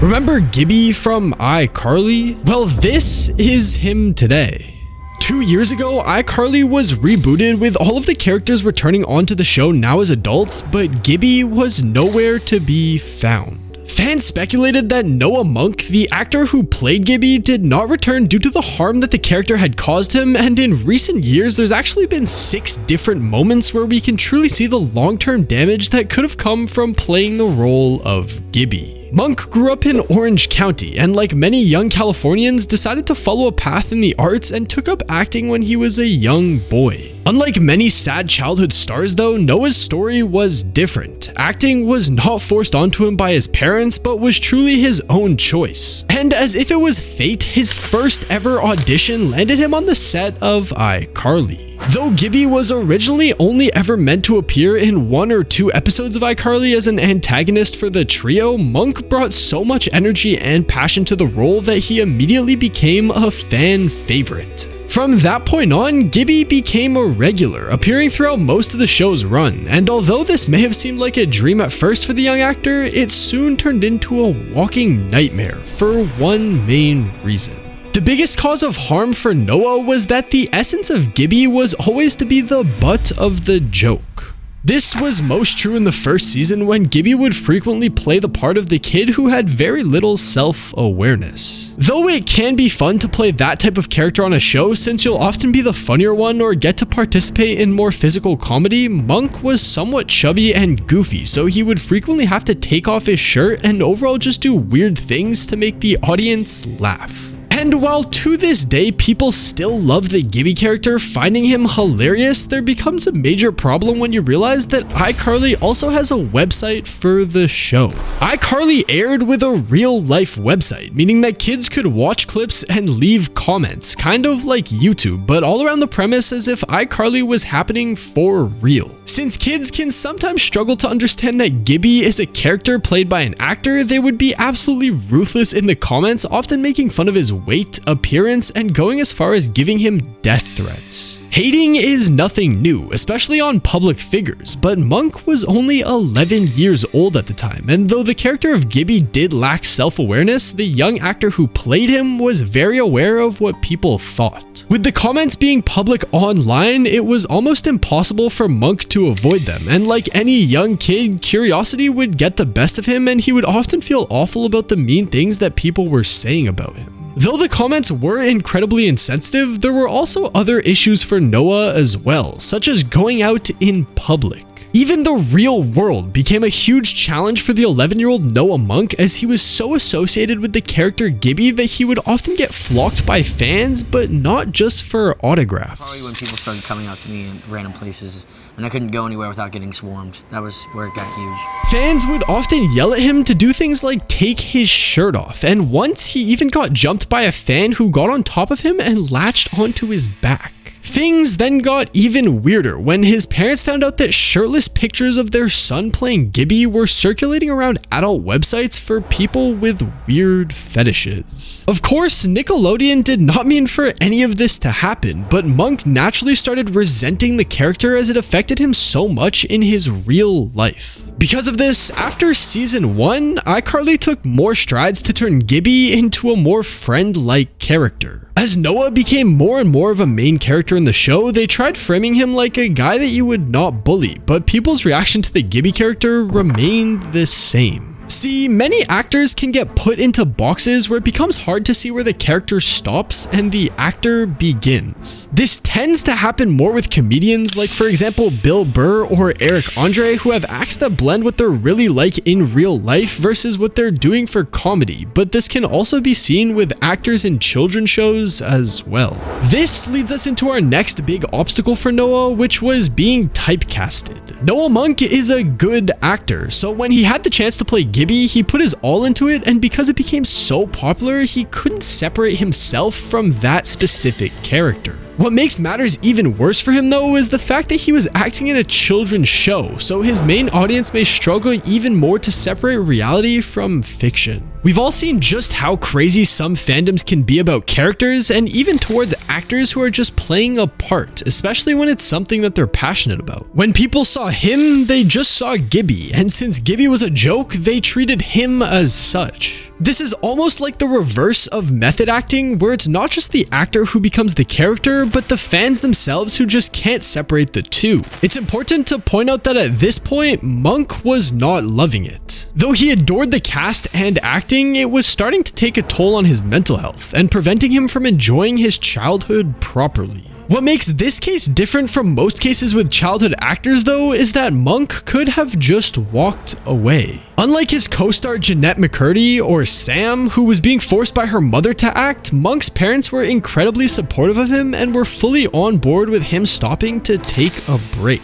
Remember Gibby from iCarly? Well, this is him today. 2 years ago, iCarly was rebooted with all of the characters returning onto the show now as adults, but Gibby was nowhere to be found. Fans speculated that Noah Monk, the actor who played Gibby, did not return due to the harm that the character had caused him, and in recent years there's actually been 6 different moments where we can truly see the long-term damage that could have come from playing the role of Gibby. Monk grew up in Orange County and, like many young Californians, decided to follow a path in the arts and took up acting when he was a young boy. Unlike many sad childhood stars though, Noah's story was different. Acting was not forced onto him by his parents, but was truly his own choice. And as if it was fate, his first ever audition landed him on the set of iCarly. Though Gibby was originally only ever meant to appear in 1 or 2 episodes of iCarly as an antagonist for the trio, Monk brought so much energy and passion to the role that he immediately became a fan favorite. From that point on, Gibby became a regular, appearing throughout most of the show's run, and although this may have seemed like a dream at first for the young actor, it soon turned into a walking nightmare for one main reason. The biggest cause of harm for Noah was that the essence of Gibby was always to be the butt of the joke. This was most true in the first season when Gibby would frequently play the part of the kid who had very little self-awareness. Though it can be fun to play that type of character on a show since you'll often be the funnier one or get to participate in more physical comedy, Monk was somewhat chubby and goofy, so he would frequently have to take off his shirt and overall just do weird things to make the audience laugh. And while to this day people still love the Gibby character, finding him hilarious, there becomes a major problem when you realize that iCarly also has a website for the show. iCarly aired with a real-life website, meaning that kids could watch clips and leave comments, kind of like YouTube, but all around the premise as if iCarly was happening for real. Since kids can sometimes struggle to understand that Gibby is a character played by an actor, they would be absolutely ruthless in the comments, often making fun of his weight, appearance, and going as far as giving him death threats. Hating is nothing new, especially on public figures, but Monk was only 11 years old at the time, and though the character of Gibby did lack self-awareness, the young actor who played him was very aware of what people thought. With the comments being public online, it was almost impossible for Monk to avoid them, and like any young kid, curiosity would get the best of him and he would often feel awful about the mean things that people were saying about him. Though the comments were incredibly insensitive, there were also other issues for Noah as well, such as going out in public. Even the real world became a huge challenge for the 11-year-old Noah Monk as he was so associated with the character Gibby that he would often get flocked by fans, but not just for autographs. Probably when people started coming out to me in random places and I couldn't go anywhere without getting swarmed. That was where it got huge. Fans would often yell at him to do things like take his shirt off, and once he even got jumped by a fan who got on top of him and latched onto his back. Things then got even weirder when his parents found out that shirtless pictures of their son playing Gibby were circulating around adult websites for people with weird fetishes. Of course, Nickelodeon did not mean for any of this to happen, but Monk naturally started resenting the character as it affected him so much in his real life. Because of this, after season 1, iCarly took more strides to turn Gibby into a more friend-like character. As Noah became more and more of a main character in the show, they tried framing him like a guy that you would not bully, but people's reaction to the Gibby character remained the same. See, many actors can get put into boxes where it becomes hard to see where the character stops and the actor begins. This tends to happen more with comedians like, for example, Bill Burr or Eric Andre, who have acts that blend what they're really like in real life versus what they're doing for comedy, but this can also be seen with actors in children's shows as well. This leads us into our next big obstacle for Noah, which was being typecasted. Noah Monk is a good actor, so when he had the chance to play Gibby, he put his all into it, and because it became so popular, he couldn't separate himself from that specific character. What makes matters even worse for him though is the fact that he was acting in a children's show, so his main audience may struggle even more to separate reality from fiction. We've all seen just how crazy some fandoms can be about characters and even towards actors who are just playing a part, especially when it's something that they're passionate about. When people saw him, they just saw Gibby, and since Gibby was a joke, they treated him as such. This is almost like the reverse of method acting, where it's not just the actor who becomes the character, but the fans themselves who just can't separate the two. It's important to point out that at this point, Monk was not loving it. Though he adored the cast and acting, it was starting to take a toll on his mental health and preventing him from enjoying his childhood properly. What makes this case different from most cases with childhood actors though is that Monk could have just walked away. Unlike his co-star Jeanette McCurdy or Sam, who was being forced by her mother to act, Monk's parents were incredibly supportive of him and were fully on board with him stopping to take a break.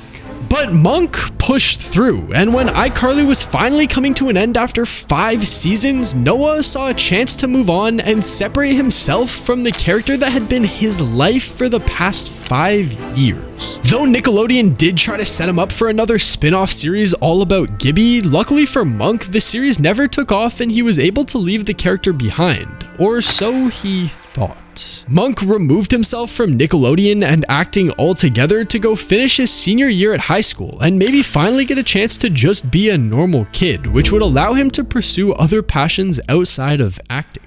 But Monk pushed through, and when iCarly was finally coming to an end after 5 seasons, Noah saw a chance to move on and separate himself from the character that had been his life for the past 5 years. Though Nickelodeon did try to set him up for another spin-off series all about Gibby, luckily for Monk, the series never took off and he was able to leave the character behind, or so he thought. Monk removed himself from Nickelodeon and acting altogether to go finish his senior year at high school and maybe finally get a chance to just be a normal kid, which would allow him to pursue other passions outside of acting.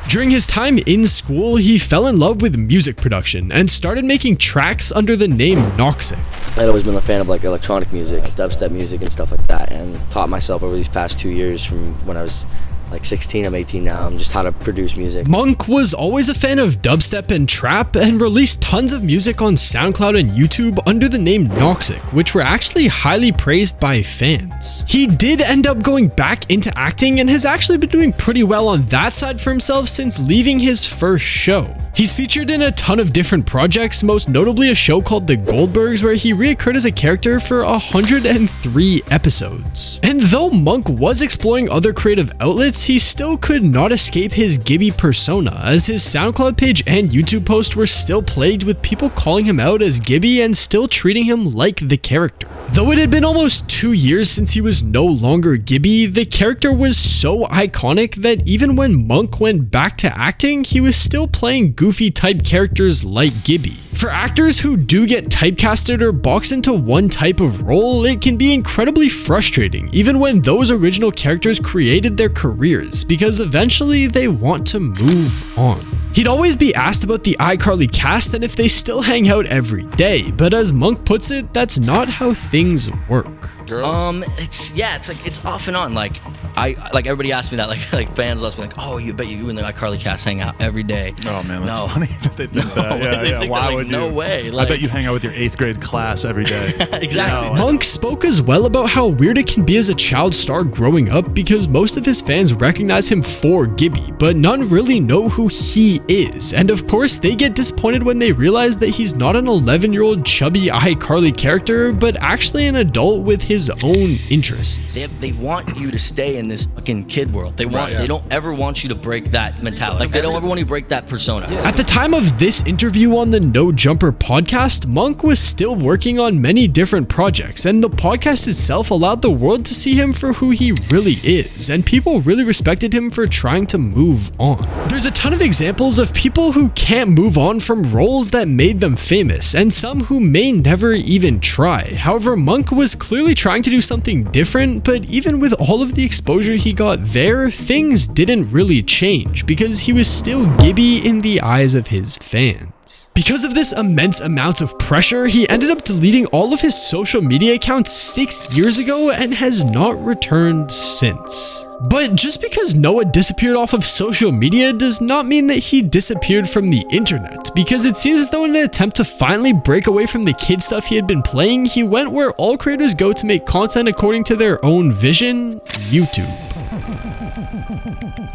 During his time in school, he fell in love with music production and started making tracks under the name Noxic. I'd always been a fan of like electronic music, dubstep music and stuff like that, and taught myself over these past 2 years from when I was like 16, I'm 18 now, just how to produce music. Monk was always a fan of dubstep and trap and released tons of music on SoundCloud and YouTube under the name Noxic, which were actually highly praised by fans. He did end up going back into acting and has actually been doing pretty well on that side for himself since leaving his first show. He's featured in a ton of different projects, most notably a show called The Goldbergs where he reoccurred as a character for 103 episodes. And though Monk was exploring other creative outlets, he still could not escape his Gibby persona, as his SoundCloud page and YouTube post were still plagued with people calling him out as Gibby and still treating him like the character. Though it had been almost 2 years since he was no longer Gibby, the character was so iconic that even when Monk went back to acting, he was still playing goofy type characters like Gibby. For actors who do get typecasted or boxed into one type of role, it can be incredibly frustrating, even when those original characters created their careers, because eventually they want to move on. He'd always be asked about the iCarly cast and if they still hang out every day, but as Monk puts it, that's not how things work. It's off and on. Like everybody asked me that, like fans ask me like, oh, you bet you and the iCarly cast hang out every day. Oh man, that's funny that they think that. Yeah. Why would you? No way. I bet you hang out with your 8th grade class every day. Exactly. Monk spoke as well about how weird it can be as a child star growing up because most of his fans recognize him for Gibby, but none really know who he is. And of course, they get disappointed when they realize that he's not an 11-year-old chubby iCarly character, but actually an adult with his own interests. They want you to stay in this fucking kid world. They don't ever want you to break that mentality. Like they don't ever want you to break that persona. At the time of this interview on the No Jumper podcast, Monk was still working on many different projects, and the podcast itself allowed the world to see him for who he really is, and people really respected him for trying to move on. There's a ton of examples of people who can't move on from roles that made them famous, and some who may never even try. However, Monk was clearly trying to do something different, but even with all of the exposure he got there, things didn't really change because he was still Gibby in the eyes of his fans. Because of this immense amount of pressure, he ended up deleting all of his social media accounts 6 years ago and has not returned since. But just because Noah disappeared off of social media does not mean that he disappeared from the internet, because it seems as though in an attempt to finally break away from the kid stuff he had been playing, he went where all creators go to make content according to their own vision: YouTube.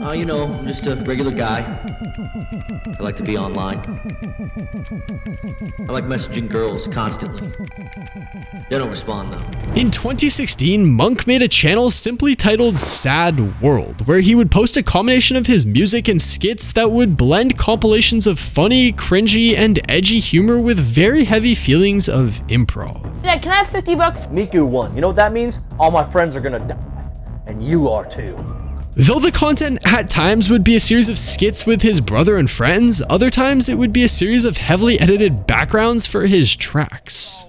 I'm just a regular guy. I like to be online. I like messaging girls constantly. They don't respond though. In 2016, Monk made a channel simply titled Sad World, where he would post a combination of his music and skits that would blend compilations of funny, cringy, and edgy humor with very heavy feelings of improv. Dad, can I have $50? Miku won. You know what that means? All my friends are gonna die. And you are too. Though the content at times would be a series of skits with his brother and friends, other times it would be a series of heavily edited backgrounds for his tracks.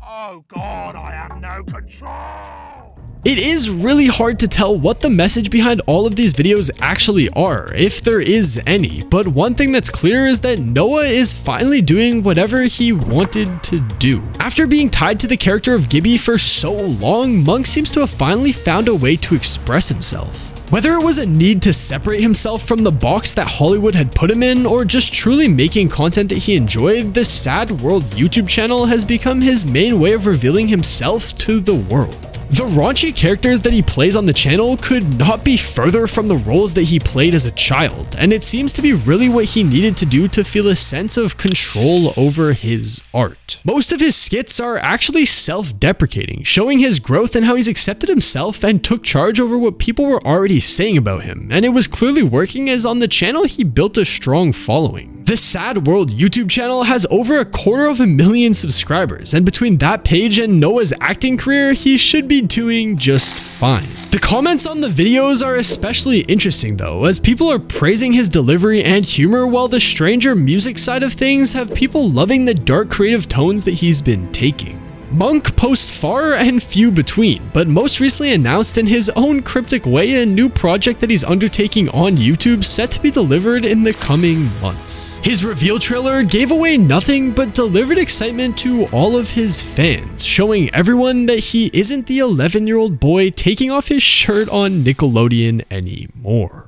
Oh God, I have no control! It is really hard to tell what the message behind all of these videos actually are, if there is any, but one thing that's clear is that Noah is finally doing whatever he wanted to do. After being tied to the character of Gibby for so long, Monk seems to have finally found a way to express himself. Whether it was a need to separate himself from the box that Hollywood had put him in, or just truly making content that he enjoyed, the Sad World YouTube channel has become his main way of revealing himself to the world. The raunchy characters that he plays on the channel could not be further from the roles that he played as a child, and it seems to be really what he needed to do to feel a sense of control over his art. Most of his skits are actually self-deprecating, showing his growth and how he's accepted himself and took charge over what people were already saying about him, and it was clearly working as on the channel he built a strong following. The Sad World YouTube channel has over 250,000 subscribers, and between that page and Noah's acting career, he should be doing just fine. The comments on the videos are especially interesting though, as people are praising his delivery and humor, while the stranger music side of things have people loving the dark creative tones that he's been taking. Monk posts far and few between, but most recently announced in his own cryptic way a new project that he's undertaking on YouTube set to be delivered in the coming months. His reveal trailer gave away nothing but delivered excitement to all of his fans, showing everyone that he isn't the 11-year-old boy taking off his shirt on Nickelodeon anymore.